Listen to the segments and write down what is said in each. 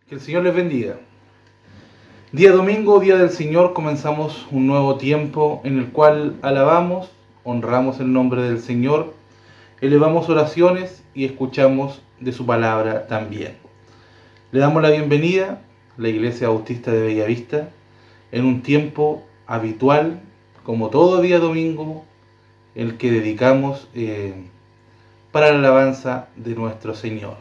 Que el Señor les bendiga. Día domingo, día del Señor, comenzamos un nuevo tiempo en el cual alabamos, honramos el nombre del Señor, elevamos oraciones y escuchamos de su palabra también. Le damos la bienvenida a la Iglesia Bautista de Bellavista en un tiempo habitual, como todo día domingo, el que dedicamos para la alabanza de nuestro Señor.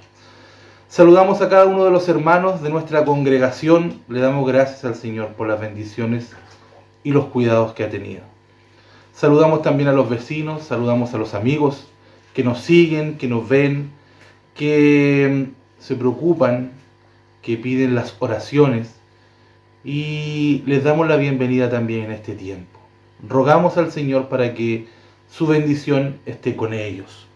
Saludamos a cada uno de los hermanos de nuestra congregación. Le damos gracias al Señor por las bendiciones y los cuidados que ha tenido. Saludamos también a los vecinos, saludamos a los amigos que nos siguen, que nos ven, que se preocupan, que piden las oraciones, y les damos la bienvenida también en este tiempo. Rogamos al Señor para que su bendición esté con ellos.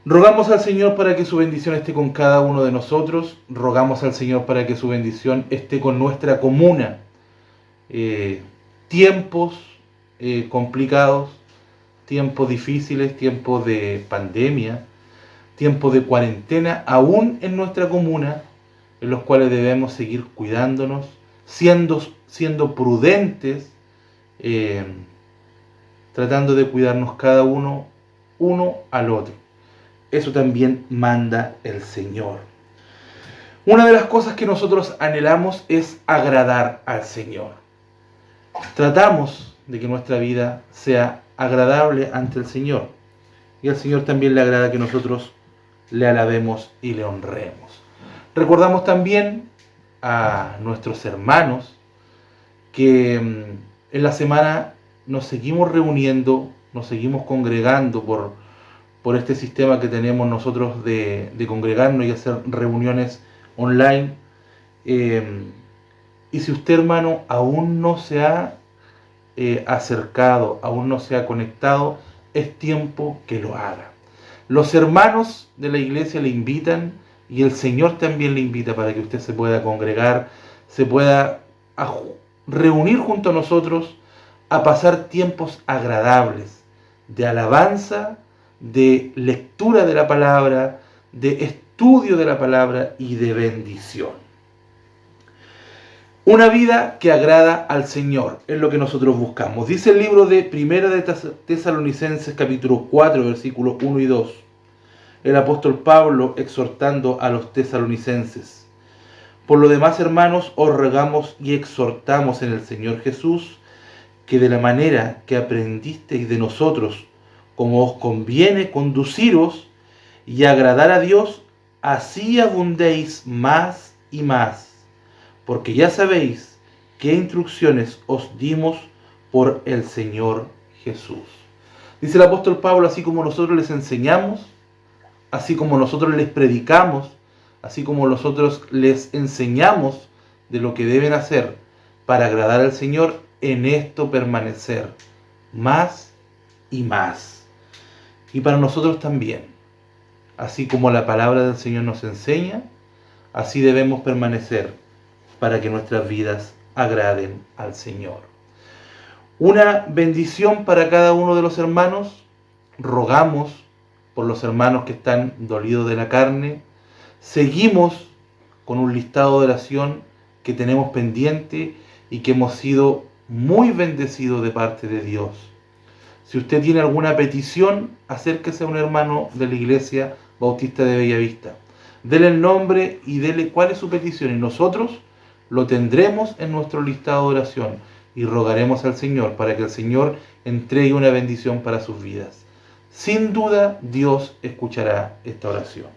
Rogamos al Señor para que su bendición esté con cada uno de nosotros. Rogamos al Señor para que su bendición esté con nuestra comuna. Tiempos complicados, tiempos difíciles, tiempos de pandemia, tiempos de cuarentena, aún en nuestra comuna, en los cuales debemos seguir cuidándonos, siendo prudentes, tratando de cuidarnos cada uno al otro. Eso también manda el Señor. Una de las cosas que nosotros anhelamos es agradar al Señor. Tratamos de que nuestra vida sea agradable ante el Señor. Y al Señor también le agrada que nosotros le alabemos y le honremos. Recordamos también a nuestros hermanos que en la semana nos seguimos reuniendo, nos seguimos congregando por este sistema que tenemos nosotros de congregarnos y hacer reuniones online. Y si usted, hermano, aún no se ha acercado, aún no se ha conectado, es tiempo que lo haga. Los hermanos de la iglesia le invitan y el Señor también le invita para que usted se pueda congregar, se pueda reunir junto a nosotros a pasar tiempos agradables de alabanza, de lectura de la palabra, de estudio de la palabra y de bendición. Una vida que agrada al Señor es lo que nosotros buscamos. Dice el libro de Primera de Tesalonicenses capítulo 4 versículos 1 y 2. El apóstol Pablo exhortando a los tesalonicenses. Por lo demás, hermanos, os rogamos y exhortamos en el Señor Jesús que de la manera que aprendisteis de nosotros, como os conviene conduciros y agradar a Dios, así abundéis más y más, porque ya sabéis qué instrucciones os dimos por el Señor Jesús. Dice el apóstol Pablo, así como nosotros les enseñamos, así como nosotros les predicamos, así como nosotros les enseñamos de lo que deben hacer para agradar al Señor, en esto permanecer más y más. Y para nosotros también, así como la palabra del Señor nos enseña, así debemos permanecer para que nuestras vidas agraden al Señor. Una bendición para cada uno de los hermanos. Rogamos por los hermanos que están dolidos de la carne. Seguimos con un listado de oración que tenemos pendiente y que hemos sido muy bendecidos de parte de Dios. Si usted tiene alguna petición, acérquese a un hermano de la Iglesia Bautista de Bellavista. Dele el nombre y dele cuál es su petición y nosotros lo tendremos en nuestro listado de oración y rogaremos al Señor para que el Señor entregue una bendición para sus vidas. Sin duda, Dios escuchará esta oración.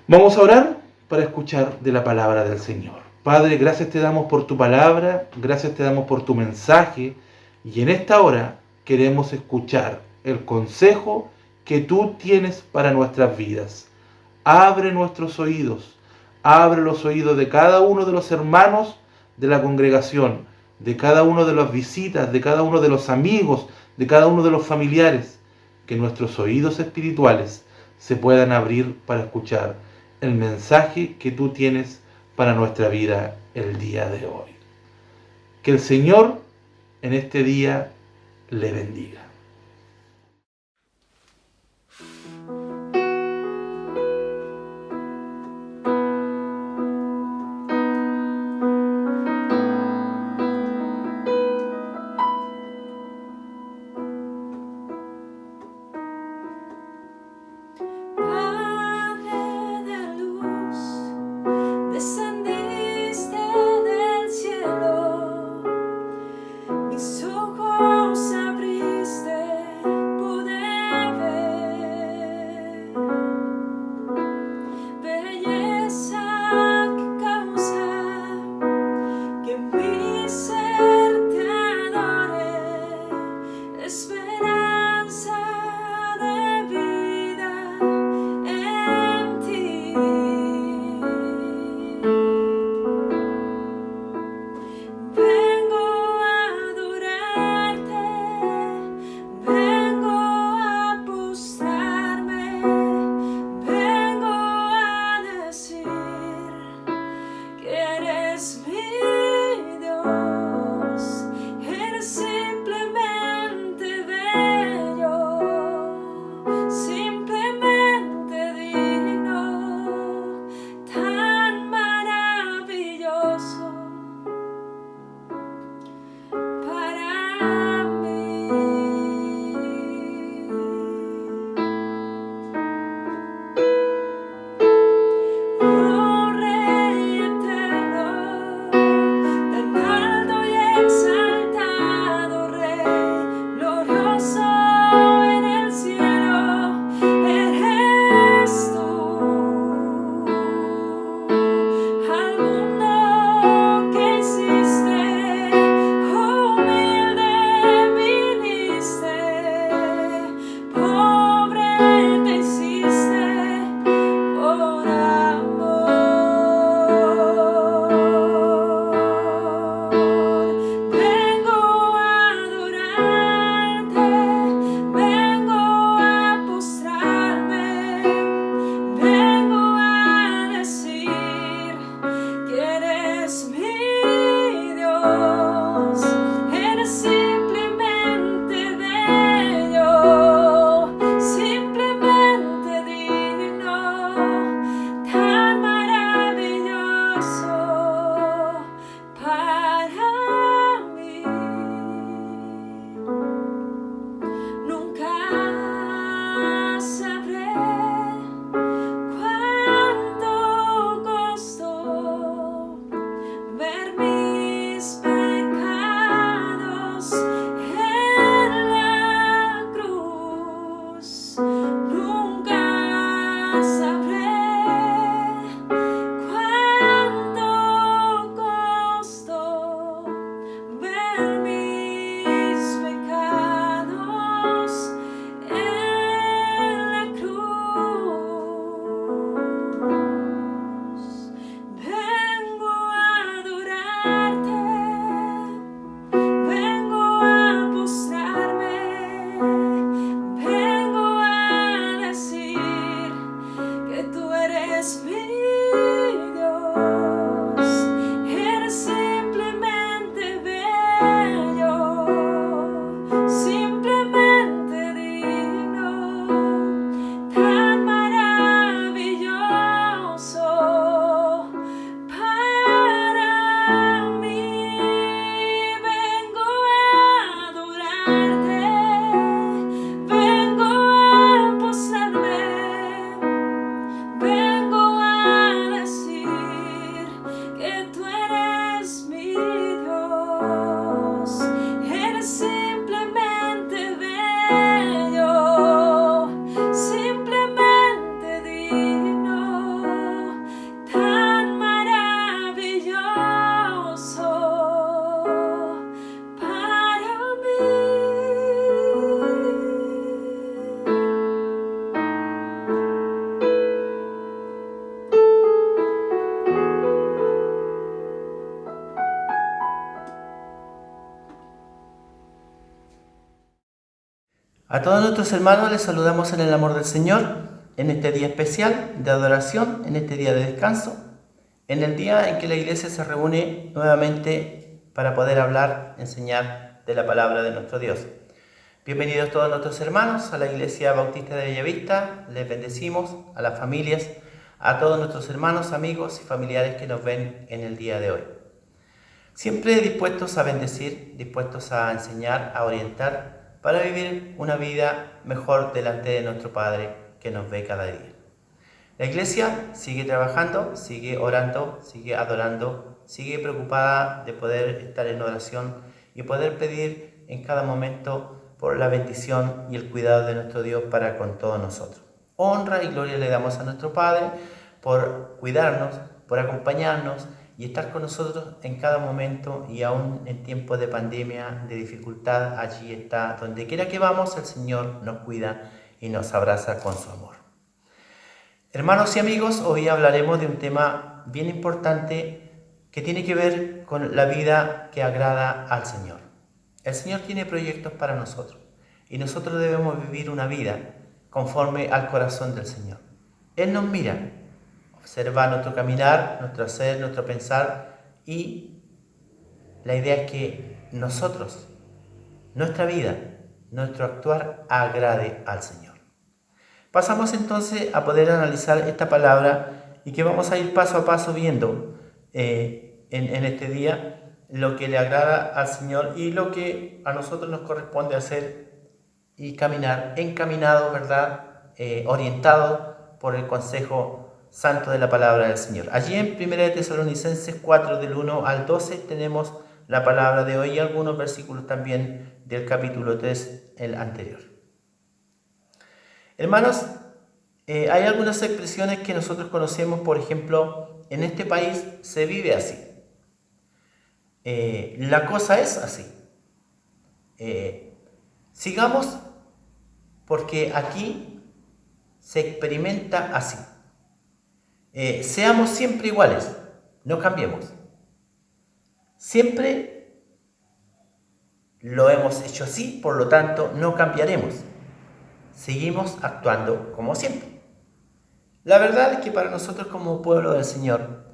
Vamos a orar para escuchar de la palabra del Señor. Padre, gracias te damos por tu palabra, gracias te damos por tu mensaje, y en esta hora queremos escuchar el consejo que tú tienes para nuestras vidas. Abre nuestros oídos, abre los oídos de cada uno de los hermanos de la congregación, de cada uno de las visitas, de cada uno de los amigos, de cada uno de los familiares, que nuestros oídos espirituales se puedan abrir para escuchar el mensaje que tú tienes para nuestra vida el día de hoy. Que el Señor en este día le bendiga. A todos nuestros hermanos les saludamos en el amor del Señor, en este día especial de adoración, en este día de descanso, en el día en que la iglesia se reúne nuevamente para poder hablar, enseñar de la palabra de nuestro Dios. Bienvenidos todos nuestros hermanos a la Iglesia Bautista de Bellavista. Les bendecimos a las familias, a todos nuestros hermanos, amigos y familiares que nos ven en el día de hoy. Siempre dispuestos a bendecir, dispuestos a enseñar, a orientar, para vivir una vida mejor delante de nuestro Padre que nos ve cada día. La Iglesia sigue trabajando, sigue orando, sigue adorando, sigue preocupada de poder estar en oración y poder pedir en cada momento por la bendición y el cuidado de nuestro Dios para con todos nosotros. Honra y gloria le damos a nuestro Padre por cuidarnos, por acompañarnos y estar con nosotros en cada momento, y aún en tiempos de pandemia, de dificultad. Allí está, donde quiera que vamos, el Señor nos cuida y nos abraza con su amor. Hermanos y amigos, hoy hablaremos de un tema bien importante que tiene que ver con la vida que agrada al Señor. El Señor tiene proyectos para nosotros y nosotros debemos vivir una vida conforme al corazón del Señor. Él nos mira, observa nuestro caminar, nuestro hacer, nuestro pensar, y la idea es que nosotros, nuestra vida, nuestro actuar agrade al Señor. Pasamos entonces a poder analizar esta palabra y que vamos a ir paso a paso viendo en este día lo que le agrada al Señor y lo que a nosotros nos corresponde hacer y caminar encaminado, ¿verdad? Orientado por el consejo santo de la palabra del Señor. Allí en 1 Tesalonicenses 4, del 1 al 12, tenemos la palabra de hoy y algunos versículos también del capítulo 3, el anterior. Hermanos, hay algunas expresiones que nosotros conocemos. Por ejemplo, en este país se vive así. La cosa es así. Sigamos porque aquí se experimenta así. Seamos siempre iguales, no cambiemos. Siempre lo hemos hecho así, por lo tanto no cambiaremos. Seguimos actuando como siempre. La verdad es que para nosotros como pueblo del Señor,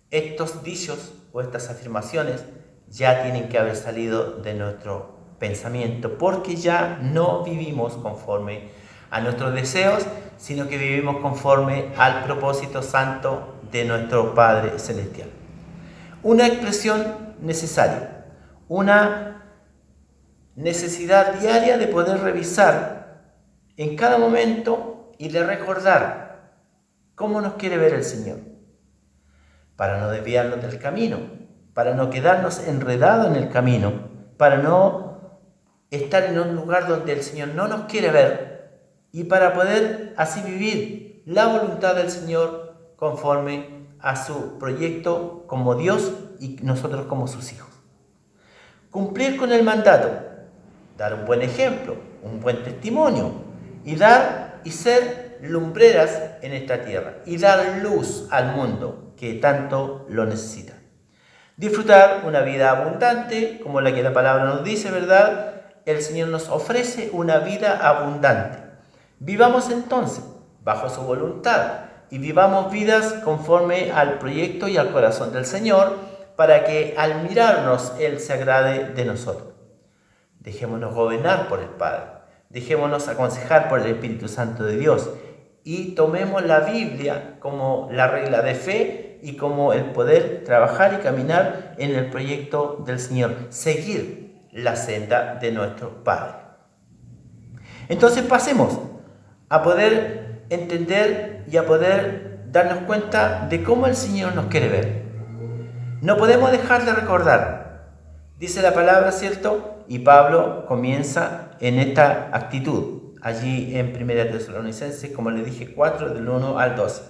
estos dichos o estas afirmaciones ya tienen que haber salido de nuestro pensamiento, porque ya no vivimos conforme a nuestros deseos, sino que vivimos conforme al propósito santo de nuestro Padre Celestial. Una expresión necesaria, una necesidad diaria de poder revisar en cada momento y de recordar cómo nos quiere ver el Señor, para no desviarnos del camino, para no quedarnos enredados en el camino, para no estar en un lugar donde el Señor no nos quiere ver, y para poder así vivir la voluntad del Señor conforme a su proyecto como Dios y nosotros como sus hijos. Cumplir con el mandato, dar un buen ejemplo, un buen testimonio, y dar y ser lumbreras en esta tierra, y dar luz al mundo que tanto lo necesita. Disfrutar una vida abundante, como la que la palabra nos dice, ¿verdad? El Señor nos ofrece una vida abundante. Vivamos entonces bajo su voluntad y vivamos vidas conforme al proyecto y al corazón del Señor, para que al mirarnos Él se agrade de nosotros. Dejémonos gobernar por el Padre, dejémonos aconsejar por el Espíritu Santo de Dios y tomemos la Biblia como la regla de fe y como el poder trabajar y caminar en el proyecto del Señor, seguir la senda de nuestro Padre. Entonces pasemos a poder entender y a poder darnos cuenta de cómo el Señor nos quiere ver. No podemos dejar de recordar, dice la palabra, ¿cierto? Y Pablo comienza en esta actitud, allí en 1 Tesalonicenses, como le dije, 4, del 1 al 12.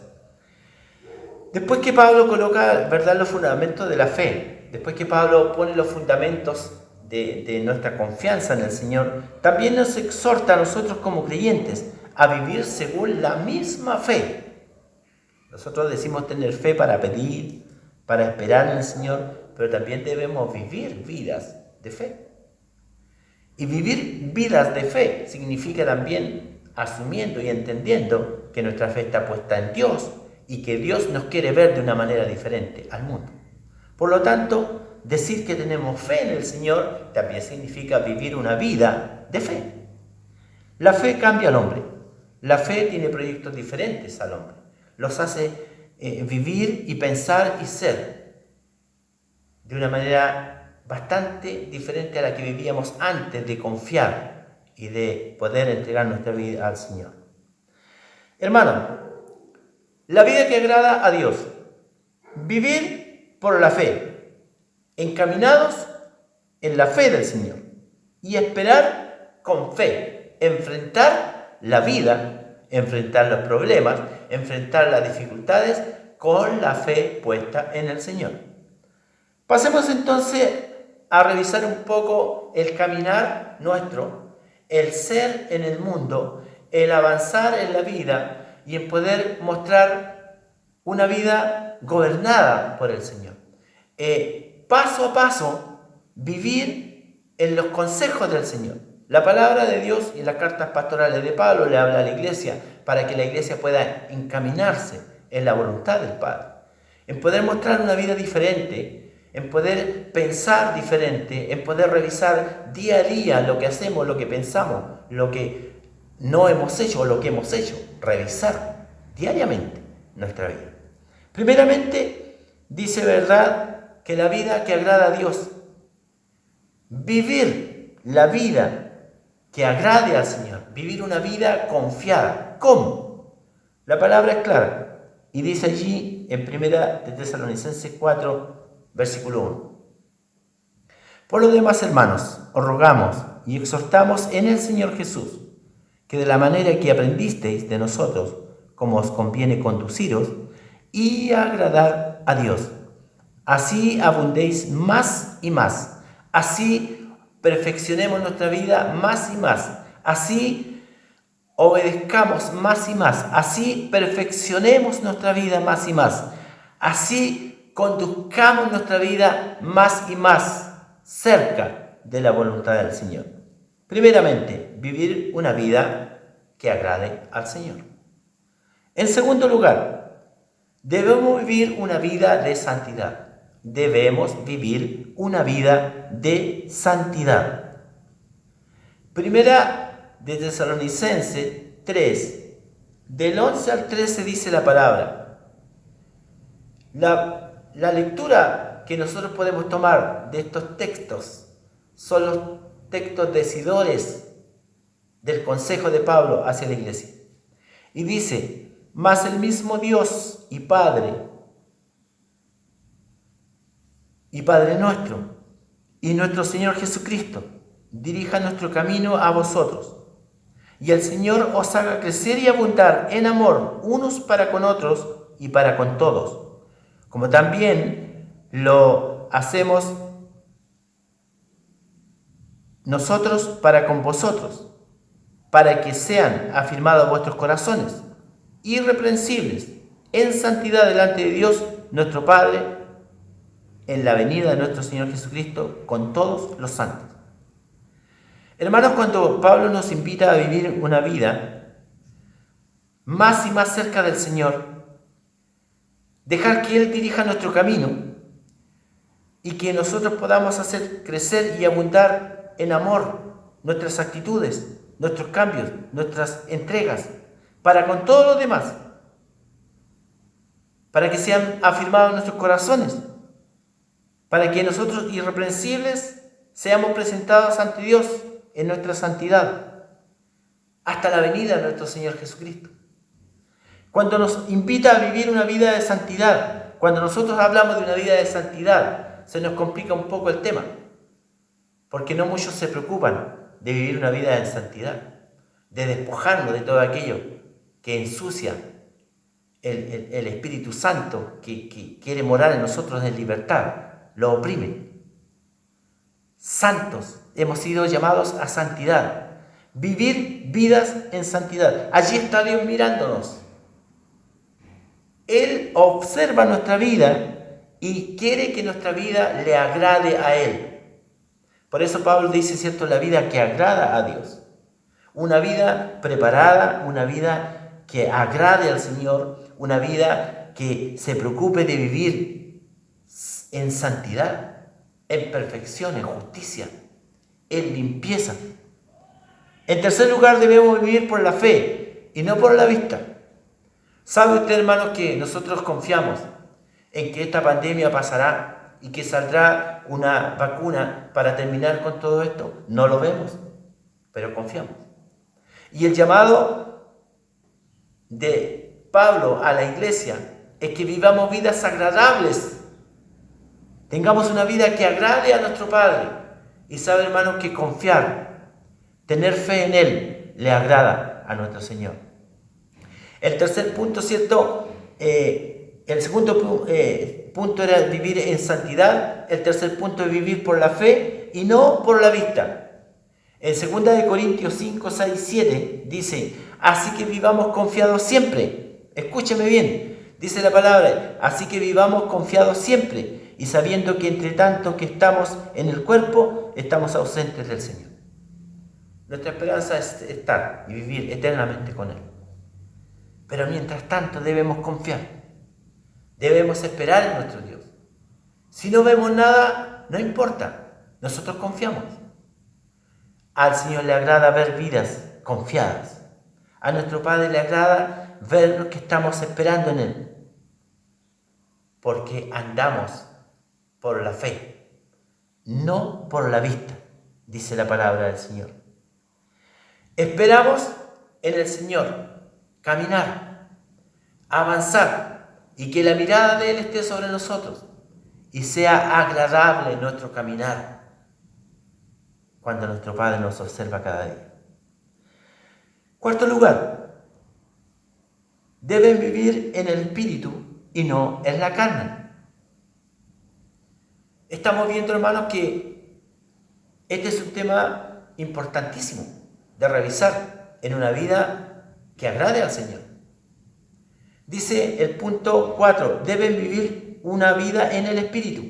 Después que Pablo coloca, ¿verdad?, los fundamentos de la fe, después que Pablo pone los fundamentos de nuestra confianza en el Señor, también nos exhorta a nosotros como creyentes a vivir según la misma fe. Nosotros decimos tener fe para pedir, para esperar en el Señor, pero también debemos vivir vidas de fe. Y vivir vidas de fe significa también asumiendo y entendiendo que nuestra fe está puesta en Dios y que Dios nos quiere ver de una manera diferente al mundo. Por lo tanto, decir que tenemos fe en el Señor también significa vivir una vida de fe. La fe cambia al hombre. La fe tiene proyectos diferentes al hombre. Los hace vivir y pensar y ser de una manera bastante diferente a la que vivíamos antes de confiar y de poder entregar nuestra vida al Señor. Hermano, la vida que agrada a Dios, vivir por la fe, encaminados en la fe del Señor y esperar con fe, enfrentar la vida, enfrentar los problemas, enfrentar las dificultades con la fe puesta en el Señor. Pasemos entonces a revisar un poco el caminar nuestro, el ser en el mundo, el avanzar en la vida y en poder mostrar una vida gobernada por el Señor. Paso a paso, vivir en los consejos del Señor. La palabra de Dios y las cartas pastorales de Pablo le habla a la iglesia para que la iglesia pueda encaminarse en la voluntad del Padre, en poder mostrar una vida diferente, en poder pensar diferente, en poder revisar día a día lo que hacemos, lo que pensamos, lo que no hemos hecho o lo que hemos hecho, revisar diariamente nuestra vida. Primeramente, dice verdad que la vida que agrada a Dios, vivir la vida que agrade al Señor, vivir una vida confiada. ¿Cómo? La palabra es clara y dice allí en 1 de Tesalonicenses 4, versículo 1. Por lo demás, hermanos, os rogamos y exhortamos en el Señor Jesús, que de la manera que aprendisteis de nosotros, como os conviene conduciros y agradar a Dios, así abundéis más y más, así perfeccionemos nuestra vida más y más, así obedezcamos más y más, así perfeccionemos nuestra vida más y más, así conduzcamos nuestra vida más y más cerca de la voluntad del Señor. Primeramente, vivir una vida que agrade al Señor. En segundo lugar, debemos vivir una vida de santidad. Debemos vivir una vida de santidad. Primera de Tesalonicenses 3, del 11 al 13 dice la palabra. La lectura que nosotros podemos tomar de estos textos son los textos decidores del consejo de Pablo hacia la iglesia. Y dice, mas el mismo Dios y Padre nuestro, y nuestro Señor Jesucristo, dirija nuestro camino a vosotros. Y el Señor os haga crecer y abundar en amor unos para con otros y para con todos, como también lo hacemos nosotros para con vosotros, para que sean afirmados vuestros corazones, irreprensibles, en santidad delante de Dios nuestro Padre, en la venida de nuestro Señor Jesucristo con todos los santos. Hermanos, cuando Pablo nos invita a vivir una vida más y más cerca del Señor, dejar que Él dirija nuestro camino y que nosotros podamos hacer crecer y abundar en amor nuestras actitudes, nuestros cambios, nuestras entregas, para con todos los demás, para que sean afirmados nuestros corazones, para que nosotros irreprensibles seamos presentados ante Dios en nuestra santidad, hasta la venida de nuestro Señor Jesucristo. Cuando nos invita a vivir una vida de santidad, cuando nosotros hablamos de una vida de santidad, se nos complica un poco el tema, porque no muchos se preocupan de vivir una vida en santidad, de despojarnos de todo aquello que ensucia el Espíritu Santo que quiere morar en nosotros en libertad, lo oprime. Santos, hemos sido llamados a santidad, vivir vidas en santidad. Allí está Dios mirándonos. Él observa nuestra vida y quiere que nuestra vida le agrade a Él. Por eso Pablo dice, ¿cierto?, la vida que agrada a Dios. Una vida preparada, una vida que agrade al Señor, una vida que se preocupe de vivir en santidad, en perfección, en justicia, en limpieza. En tercer lugar, debemos vivir por la fe y no por la vista. ¿Sabe usted, hermanos, que nosotros confiamos en que esta pandemia pasará y que saldrá una vacuna para terminar con todo esto? No lo vemos, pero confiamos. Y el llamado de Pablo a la iglesia es que vivamos vidas agradables, tengamos una vida que agrade a nuestro Padre. Y sabe, hermanos, que confiar, tener fe en Él, le agrada a nuestro Señor. El tercer punto, ¿cierto? El segundo punto era vivir en santidad. El tercer punto es vivir por la fe y no por la vista. En 2 Corintios 5, 6, 7 dice, así que vivamos confiados siempre. Escúcheme bien, dice la palabra, así que vivamos confiados siempre y sabiendo que entre tanto que estamos en el cuerpo, estamos ausentes del Señor. Nuestra esperanza es estar y vivir eternamente con Él. Pero mientras tanto debemos confiar, debemos esperar en nuestro Dios. Si no vemos nada, no importa, nosotros confiamos. Al Señor le agrada ver vidas confiadas. A nuestro Padre le agrada ver lo que estamos esperando en Él. Porque andamos por la fe, no por la vista, dice la palabra del Señor. Esperamos en el Señor caminar, avanzar y que la mirada de Él esté sobre nosotros y sea agradable nuestro caminar cuando nuestro Padre nos observa cada día. Cuarto lugar, deben vivir en el Espíritu y no en la carne. Estamos viendo, hermanos, que este es un tema importantísimo de revisar en una vida que agrade al Señor. Dice el punto 4, deben vivir una vida en el Espíritu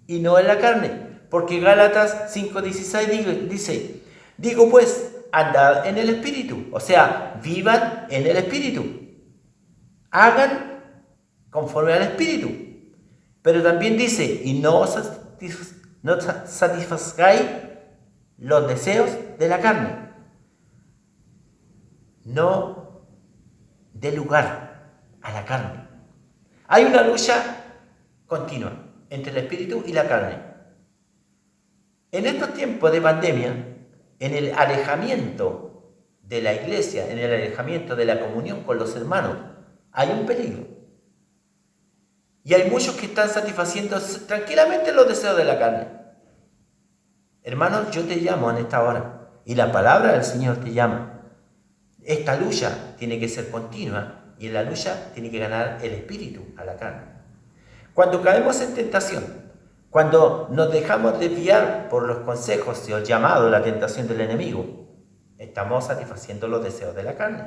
y no en la carne. Porque Gálatas 5:16 dice, digo pues, andad en el Espíritu, o sea, vivan en el Espíritu, hagan conforme al Espíritu. Pero también dice, y no satisfagáis los deseos de la carne. No dé lugar a la carne. Hay una lucha continua entre el Espíritu y la carne. En estos tiempos de pandemia, en el alejamiento de la iglesia, en el alejamiento de la comunión con los hermanos, hay un peligro. Y hay muchos que están satisfaciendo tranquilamente los deseos de la carne. Hermanos, yo te llamo en esta hora, y la palabra del Señor te llama. Esta lucha tiene que ser continua, y en la lucha tiene que ganar el espíritu a la carne. Cuando caemos en tentación, cuando nos dejamos desviar por los consejos y el llamado, la tentación del enemigo, estamos satisfaciendo los deseos de la carne.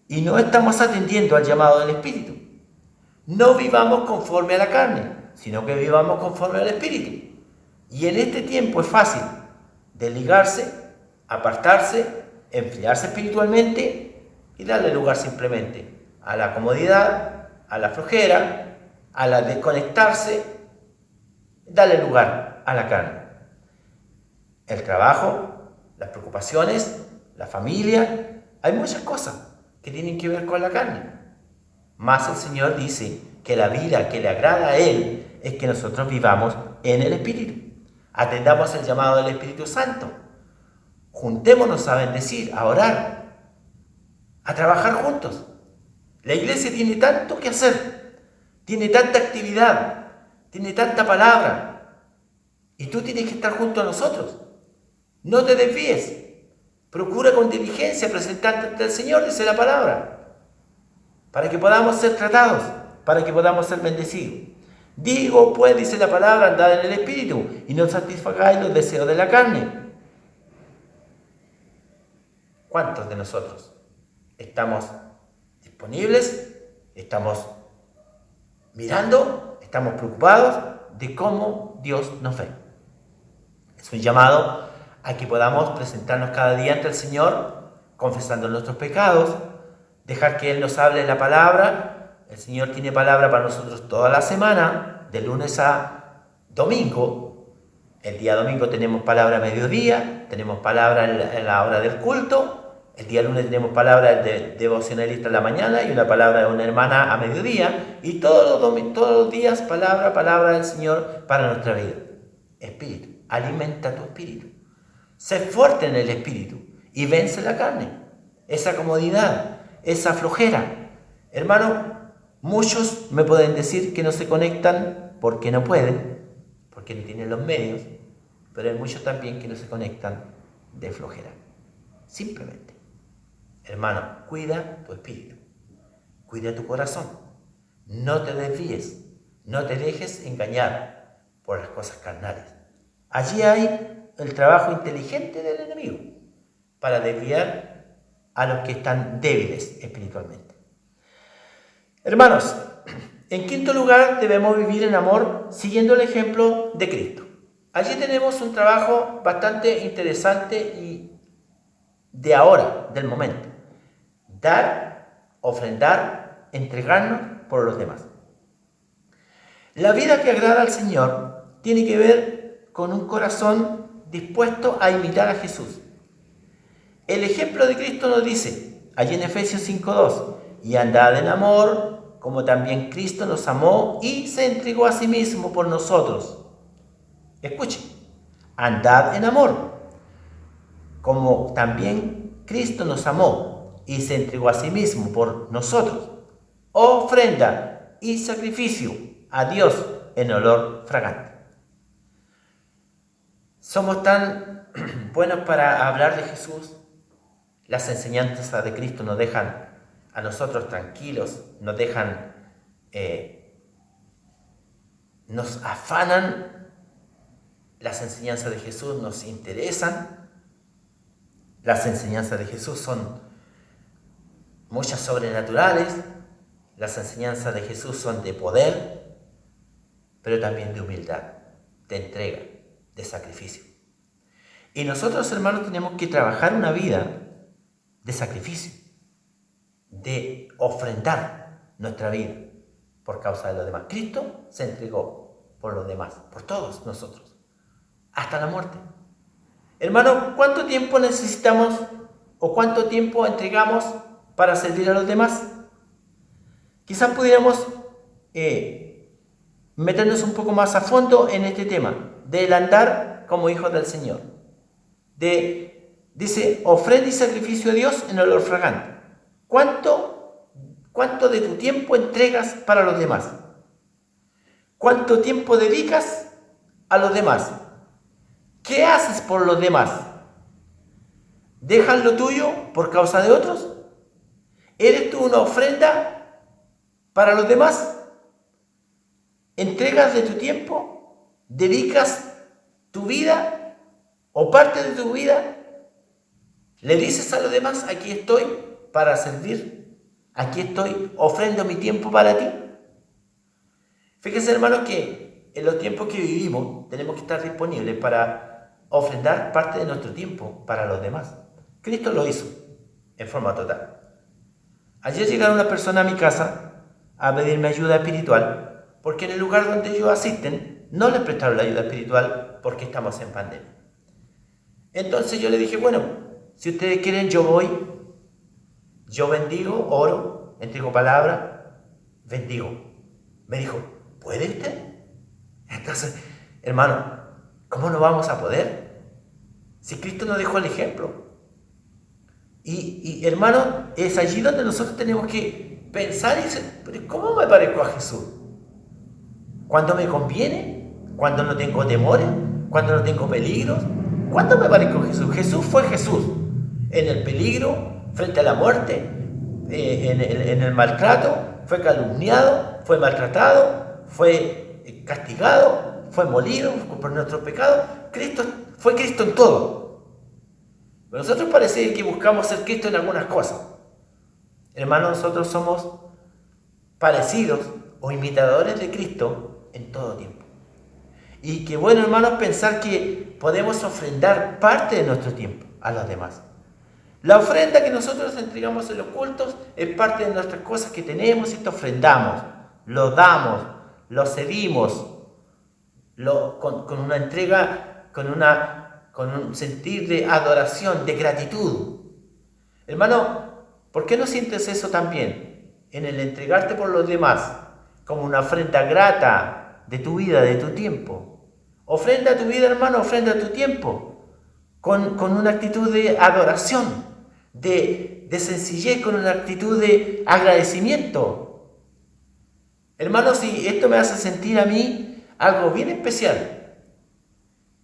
Y no estamos atendiendo al llamado del Espíritu. No vivamos conforme a la carne, sino que vivamos conforme al Espíritu. Y en este tiempo es fácil desligarse, apartarse, enfriarse espiritualmente y darle lugar simplemente a la comodidad, a la flojera, a la desconectarse, darle lugar a la carne. El trabajo, las preocupaciones, la familia, hay muchas cosas que tienen que ver con la carne. Más el Señor dice que la vida que le agrada a Él es que nosotros vivamos en el Espíritu. Atendamos el llamado del Espíritu Santo. Juntémonos a bendecir, a orar, a trabajar juntos. La iglesia tiene tanto que hacer, tiene tanta actividad, tiene tanta palabra, y tú tienes que estar junto a nosotros. No te desvíes. Procura con diligencia presentarte ante el Señor, dice la palabra, para que podamos ser tratados, para que podamos ser bendecidos. Digo, pues, dice la palabra, andad en el Espíritu y no satisfagáis los deseos de la carne. ¿Cuántos de nosotros estamos disponibles? ¿Estamos mirando? ¿Estamos preocupados de cómo Dios nos ve? Es un llamado a que podamos presentarnos cada día ante el Señor, confesando nuestros pecados, dejar que Él nos hable la palabra. El Señor tiene palabra para nosotros toda la semana, de lunes a domingo. El día domingo tenemos palabra a mediodía, tenemos palabra en la hora del culto. El día lunes tenemos palabra de devocionalista en la mañana y una palabra de una hermana a mediodía. Y todos los días palabra del Señor para nuestra vida. Espíritu, alimenta tu espíritu. Sé fuerte en el espíritu y vence la carne. Esa comodidad, esa flojera. Hermano, muchos me pueden decir que no se conectan porque no pueden, porque no tienen los medios, pero hay muchos también que no se conectan de flojera. Simplemente. Hermano, cuida tu espíritu, cuida tu corazón. No te desvíes, no te dejes engañar por las cosas carnales. Allí hay el trabajo inteligente del enemigo para desviar a los que están débiles espiritualmente. Hermanos, en quinto lugar, debemos vivir en amor siguiendo el ejemplo de Cristo. Allí tenemos un trabajo bastante interesante y de ahora, del momento. Dar, ofrendar, entregarnos por los demás. La vida que agrada al Señor tiene que ver con un corazón dispuesto a imitar a Jesús. El ejemplo de Cristo nos dice, allí en Efesios 5:2, y andad en amor, como también Cristo nos amó y se entregó a sí mismo por nosotros. Escuchen, andad en amor, como también Cristo nos amó y se entregó a sí mismo por nosotros. Ofrenda y sacrificio a Dios en olor fragante. Somos tan buenos para hablar de Jesús. Las enseñanzas de Cristo nos dejan a nosotros tranquilos, nos afanan. Las enseñanzas de Jesús nos interesan. Las enseñanzas de Jesús son muchas sobrenaturales. Las enseñanzas de Jesús son de poder, pero también de humildad, de entrega, de sacrificio. Y nosotros, hermanos, tenemos que trabajar una vida de sacrificio, de ofrendar nuestra vida por causa de los demás. Cristo se entregó por los demás, por todos nosotros, hasta la muerte. Hermano, ¿cuánto tiempo necesitamos o cuánto tiempo entregamos para servir a los demás? Quizás pudiéramos meternos un poco más a fondo en este tema del andar como hijos del Señor. Dice, ofrenda y sacrificio a Dios en olor fragante. ¿Cuánto de tu tiempo entregas para los demás? ¿Cuánto tiempo dedicas a los demás? ¿Qué haces por los demás? ¿Dejas lo tuyo por causa de otros? ¿Eres tú una ofrenda para los demás? ¿Entregas de tu tiempo? ¿Dedicas tu vida o parte de tu vida? ¿Le dices a los demás, aquí estoy para servir? Aquí estoy, ofrendo mi tiempo para ti. Fíjense, hermanos, que en los tiempos que vivimos tenemos que estar disponibles para ofrendar parte de nuestro tiempo para los demás. Cristo lo hizo en forma total. Ayer llegaron unas personas a mi casa a pedirme ayuda espiritual porque en el lugar donde ellos asisten no les prestaron la ayuda espiritual porque estamos en pandemia. Entonces yo le dije, bueno, si ustedes quieren yo voy, yo bendigo, oro, entrego palabra, bendigo. Me dijo, ¿puede usted? Entonces, hermano, ¿cómo no vamos a poder? Si Cristo nos dejó el ejemplo. Y hermano, es allí donde nosotros tenemos que pensar y decir, ¿pero cómo me parezco a Jesús? ¿Cuándo me conviene? ¿Cuándo no tengo temores? ¿Cuándo no tengo peligros? ¿Cuándo me parezco a Jesús? Jesús fue Jesús. En el peligro, frente a la muerte, en el maltrato, fue calumniado, fue maltratado, fue castigado, fue molido por nuestros pecados. Fue Cristo en todo. Pero nosotros parece que buscamos ser Cristo en algunas cosas. Hermanos, nosotros somos parecidos o imitadores de Cristo en todo tiempo. Y qué bueno, hermanos, pensar que podemos ofrendar parte de nuestro tiempo a los demás. La ofrenda que nosotros entregamos en los cultos es parte de nuestras cosas que tenemos y te ofrendamos, lo damos, lo cedimos, con una entrega, con un sentir de adoración, de gratitud. Hermano, ¿por qué no sientes eso también? En el entregarte por los demás, como una ofrenda grata de tu vida, de tu tiempo. Ofrenda tu vida, hermano, ofrenda tu tiempo, con una actitud de adoración, de sencillez, con una actitud de agradecimiento. Hermano, si esto me hace sentir a mí algo bien especial,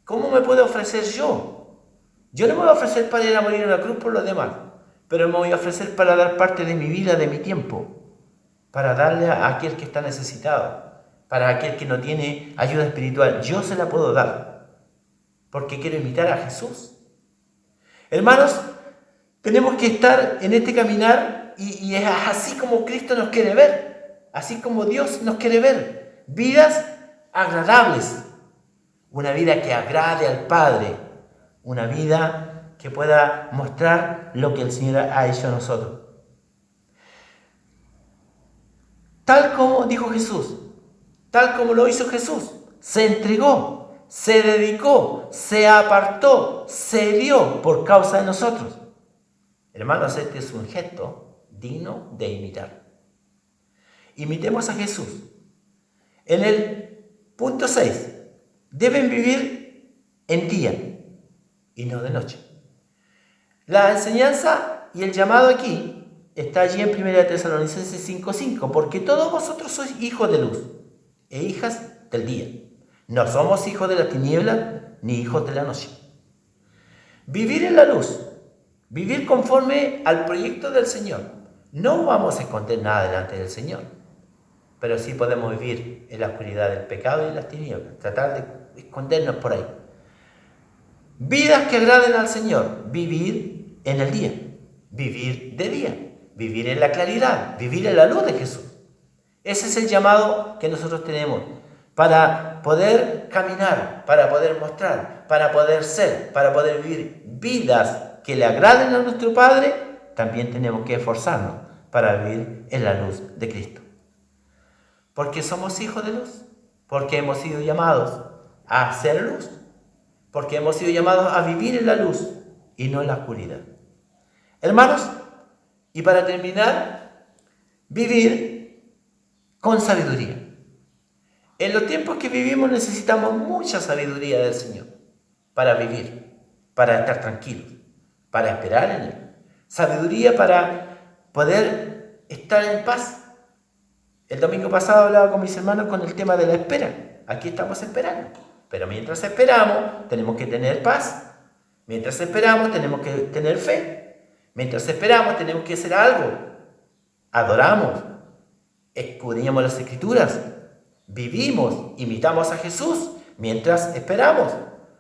¿cómo me puedo ofrecer yo? Yo no me voy a ofrecer para ir a morir en la cruz por los demás, pero me voy a ofrecer para dar parte de mi vida, de mi tiempo, para darle a aquel que está necesitado, para aquel que no tiene ayuda espiritual. Yo se la puedo dar, porque quiero imitar a Jesús. Hermanos, tenemos que estar en este caminar y es así como Cristo nos quiere ver, así como Dios nos quiere ver. Vidas agradables, una vida que agrade al Padre, una vida que pueda mostrar lo que el Señor ha hecho a nosotros. Tal como dijo Jesús, tal como lo hizo Jesús, se entregó, se dedicó, se apartó, se dio por causa de nosotros. Hermanos, este es un gesto digno de imitar. Imitemos a Jesús. En el punto 6, deben vivir en día y no de noche. La enseñanza y el llamado aquí está allí en 1 Tesalonicenses 5:5, porque todos vosotros sois hijos de luz e hijas del día. No somos hijos de la tiniebla ni hijos de la noche. Vivir en la luz, vivir conforme al proyecto del Señor. No vamos a esconder nada delante del Señor, pero sí podemos vivir en la oscuridad del pecado y las tinieblas, tratar de escondernos por ahí. Vidas que agraden al Señor, vivir en el día, vivir de día, vivir en la claridad, vivir en la luz de Jesús. Ese es el llamado que nosotros tenemos para poder caminar, para poder mostrar, para poder ser, para poder vivir vidas que le agraden a nuestro Padre. También tenemos que esforzarnos para vivir en la luz de Cristo. Porque somos hijos de luz, porque hemos sido llamados a hacer luz, porque hemos sido llamados a vivir en la luz y no en la oscuridad. Hermanos, y para terminar, vivir con sabiduría. En los tiempos que vivimos necesitamos mucha sabiduría del Señor para vivir, para estar tranquilos, para esperar en Él. Sabiduría para poder estar en paz. El domingo pasado hablaba con mis hermanos con el tema de la espera. Aquí estamos esperando. Pero mientras esperamos, tenemos que tener paz. Mientras esperamos, tenemos que tener fe. Mientras esperamos, tenemos que hacer algo. Adoramos, escudriñamos las Escrituras, vivimos, imitamos a Jesús mientras esperamos.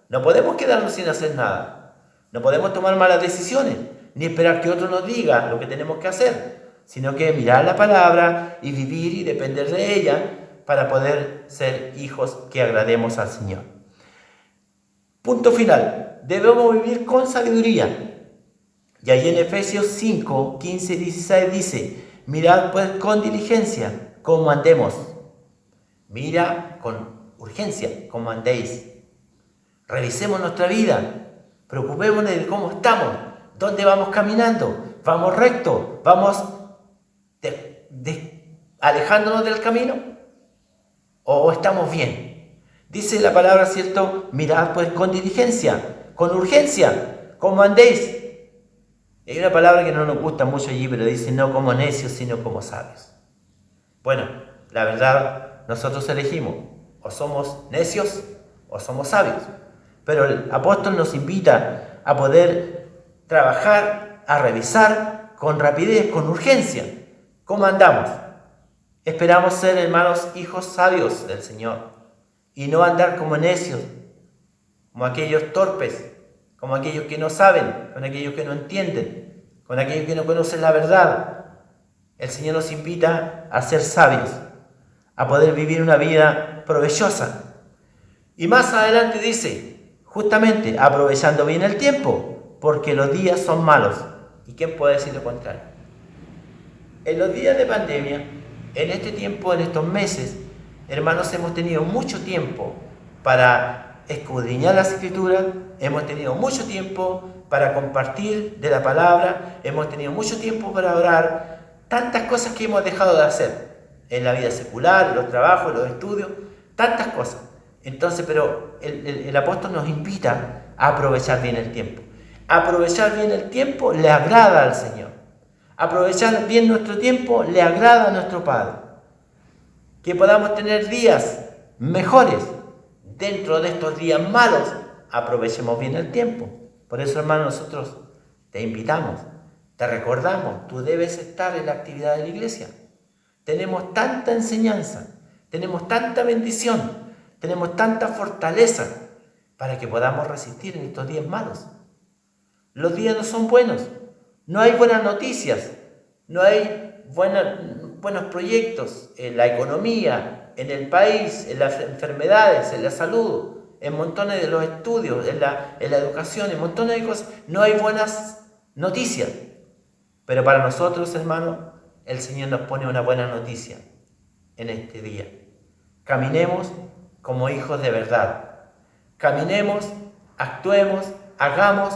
No podemos quedarnos sin hacer nada. No podemos tomar malas decisiones, ni esperar que otro nos diga lo que tenemos que hacer, sino que mirar la palabra y vivir y depender de ella para poder ser hijos que agrademos al Señor. Punto final. Debemos vivir con sabiduría. Y ahí en Efesios 5, 15 y 16 dice: mirad pues con diligencia cómo andemos. Mira con urgencia cómo andéis. Revisemos nuestra vida. Preocupémonos de cómo estamos, dónde vamos caminando. ¿Vamos recto? ¿Vamos alejándonos del camino? ¿O estamos bien? Dice la palabra, ¿cierto? Mirad pues con diligencia, con urgencia, cómo andéis. Hay una palabra que no nos gusta mucho allí, pero dice no como necios, sino como sabios. Bueno, la verdad, nosotros elegimos, o somos necios o somos sabios. Pero el apóstol nos invita a poder trabajar, a revisar con rapidez, con urgencia, cómo andamos. Esperamos ser, hermanos, hijos sabios del Señor y no andar como necios, como aquellos torpes, como aquellos que no saben, con aquellos que no entienden, con aquellos que no conocen la verdad. El Señor nos invita a ser sabios, a poder vivir una vida provechosa. Y más adelante dice, justamente, aprovechando bien el tiempo, porque los días son malos. ¿Y quién puede decir lo contrario? En los días de pandemia, en este tiempo, en estos meses, hermanos, hemos tenido mucho tiempo para escudriñar las Escrituras, hemos tenido mucho tiempo para compartir de la palabra, hemos tenido mucho tiempo para orar, tantas cosas que hemos dejado de hacer en la vida secular, en los trabajos, en los estudios, tantas cosas. Entonces, pero el apóstol nos invita a aprovechar bien el tiempo. Aprovechar bien el tiempo le agrada al Señor. Aprovechar bien nuestro tiempo le agrada a nuestro Padre. Que podamos tener días mejores dentro de estos días malos. Aprovechemos bien el tiempo. Por eso, hermano, nosotros te invitamos, te recordamos, tú debes estar en la actividad de la iglesia. Tenemos tanta enseñanza, tenemos tanta bendición, tenemos tanta fortaleza para que podamos resistir en estos días malos. Los días no son buenos, no hay buenas noticias, no hay buenos proyectos en la economía, en el país, en las enfermedades, en la salud, en montones de los estudios, en la educación, en montones de cosas. No hay buenas noticias. Pero para nosotros, hermanos, el Señor nos pone una buena noticia en este día. Caminemos como hijos de verdad. Caminemos, actuemos, hagamos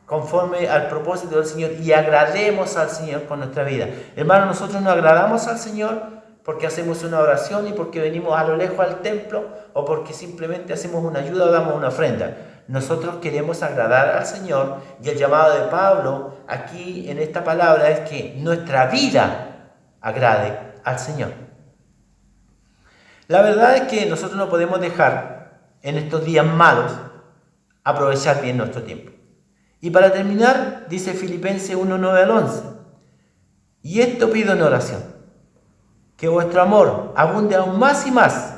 conforme al propósito del Señor y agrademos al Señor con nuestra vida. Hermanos, nosotros no agradamos al Señor porque hacemos una oración y porque venimos a lo lejos al templo o porque simplemente hacemos una ayuda o damos una ofrenda. Nosotros queremos agradar al Señor y el llamado de Pablo aquí en esta palabra es que nuestra vida agrade al Señor. La verdad es que nosotros no podemos dejar en estos días malos aprovechar bien nuestro tiempo. Y para terminar, dice Filipenses 1:9 al 11, y esto pido en oración, que vuestro amor abunde aún más y más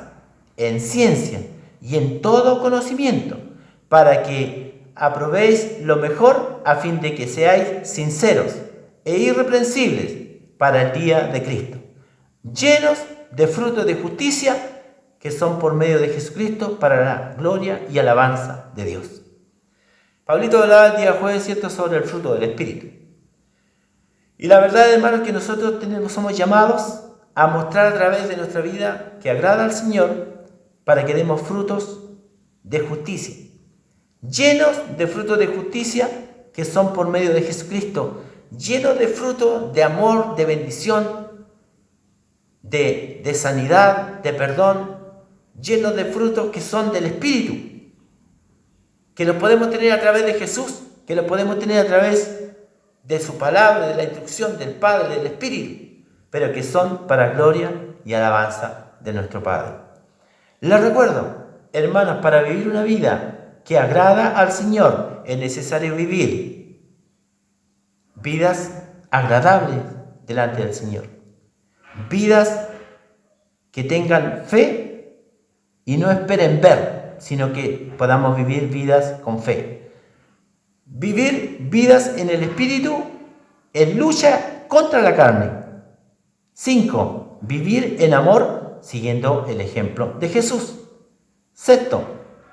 en ciencia y en todo conocimiento, para que aprobéis lo mejor a fin de que seáis sinceros e irreprensibles para el día de Cristo, llenos de frutos de justicia que son por medio de Jesucristo para la gloria y alabanza de Dios. Pablito hablaba el día jueves, ¿cierto?, sobre el fruto del Espíritu. Y la verdad, hermanos, que nosotros somos llamados a mostrar a través de nuestra vida que agrada al Señor para que demos frutos de justicia, llenos de frutos de justicia que son por medio de Jesucristo, llenos de frutos de amor, de bendición, de sanidad, de perdón, llenos de frutos que son del Espíritu, que los podemos tener a través de Jesús, que los podemos tener a través de su palabra, de la instrucción del Padre, del Espíritu, pero que son para gloria y alabanza de nuestro Padre. Les recuerdo, hermanos, para vivir una vida que agrada al Señor es necesario vivir vidas agradables delante del Señor, vidas que tengan fe y no esperen ver, sino que podamos vivir vidas con fe. Vivir vidas en el Espíritu en lucha contra la carne. 5. Vivir en amor siguiendo el ejemplo de Jesús. 6.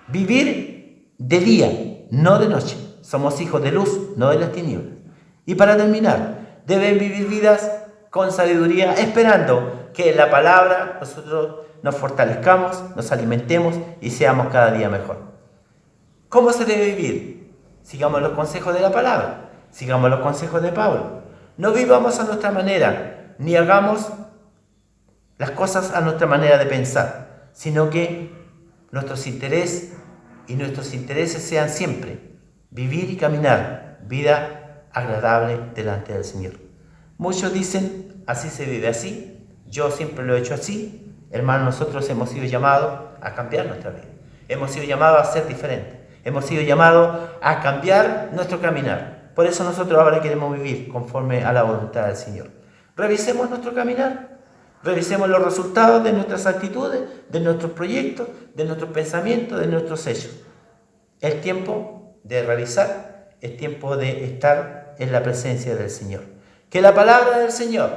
Vivir de día, no de noche. Somos hijos de luz, no de las tinieblas. Y para terminar, deben vivir vidas con sabiduría, esperando que en la palabra nosotros nos fortalezcamos, nos alimentemos y seamos cada día mejor. ¿Cómo se debe vivir? Sigamos los consejos de la palabra, sigamos los consejos de Pablo. No vivamos a nuestra manera, ni hagamos las cosas a nuestra manera de pensar, sino que nuestros intereses sean siempre vivir y caminar vida agradable delante del Señor. Muchos dicen, así se vive así, yo siempre lo he hecho así. Hermanos, nosotros hemos sido llamados a cambiar nuestra vida. Hemos sido llamados a ser diferentes. Hemos sido llamados a cambiar nuestro caminar. Por eso nosotros ahora queremos vivir conforme a la voluntad del Señor. Revisemos nuestro caminar. Revisemos los resultados de nuestras actitudes, de nuestros proyectos, de nuestros pensamientos, de nuestros hechos. Es tiempo de revisar, es tiempo de estar en la presencia del Señor. Que la palabra del Señor,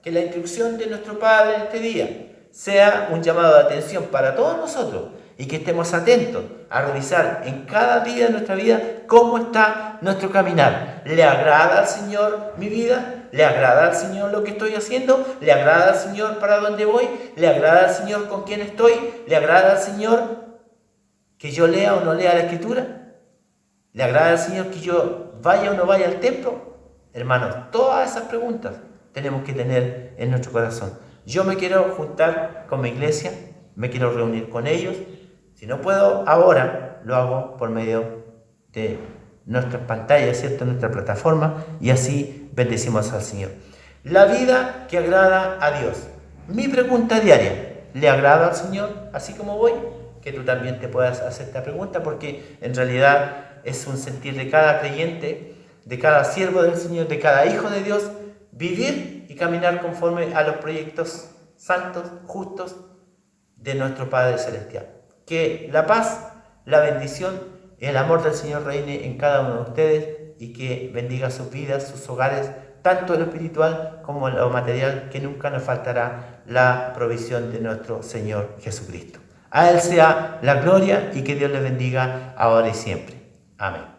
que la instrucción de nuestro Padre en este día, sea un llamado de atención para todos nosotros y que estemos atentos a revisar en cada día de nuestra vida cómo está nuestro caminar. ¿Le agrada al Señor mi vida? ¿Le agrada al Señor lo que estoy haciendo? ¿Le agrada al Señor para dónde voy? ¿Le agrada al Señor con quién estoy? ¿Le agrada al Señor que yo lea o no lea la Escritura? ¿Le agrada al Señor que yo vaya o no vaya al templo? Hermanos, todas esas preguntas tenemos que tener en nuestro corazón. Yo me quiero juntar con mi iglesia, me quiero reunir con ellos. Si no puedo ahora, lo hago por medio de nuestras pantallas, ¿cierto? Nuestra plataforma, y así bendecimos al Señor. La vida que agrada a Dios. Mi pregunta diaria, ¿le agrada al Señor así como voy? Que tú también te puedas hacer esta pregunta, porque en realidad es un sentir de cada creyente, de cada siervo del Señor, de cada hijo de Dios, vivir y caminar conforme a los proyectos santos, justos de nuestro Padre Celestial. Que la paz, la bendición y el amor del Señor reine en cada uno de ustedes y que bendiga sus vidas, sus hogares, tanto en lo espiritual como en lo material, que nunca nos faltará la provisión de nuestro Señor Jesucristo. A Él sea la gloria y que Dios les bendiga ahora y siempre. Amén.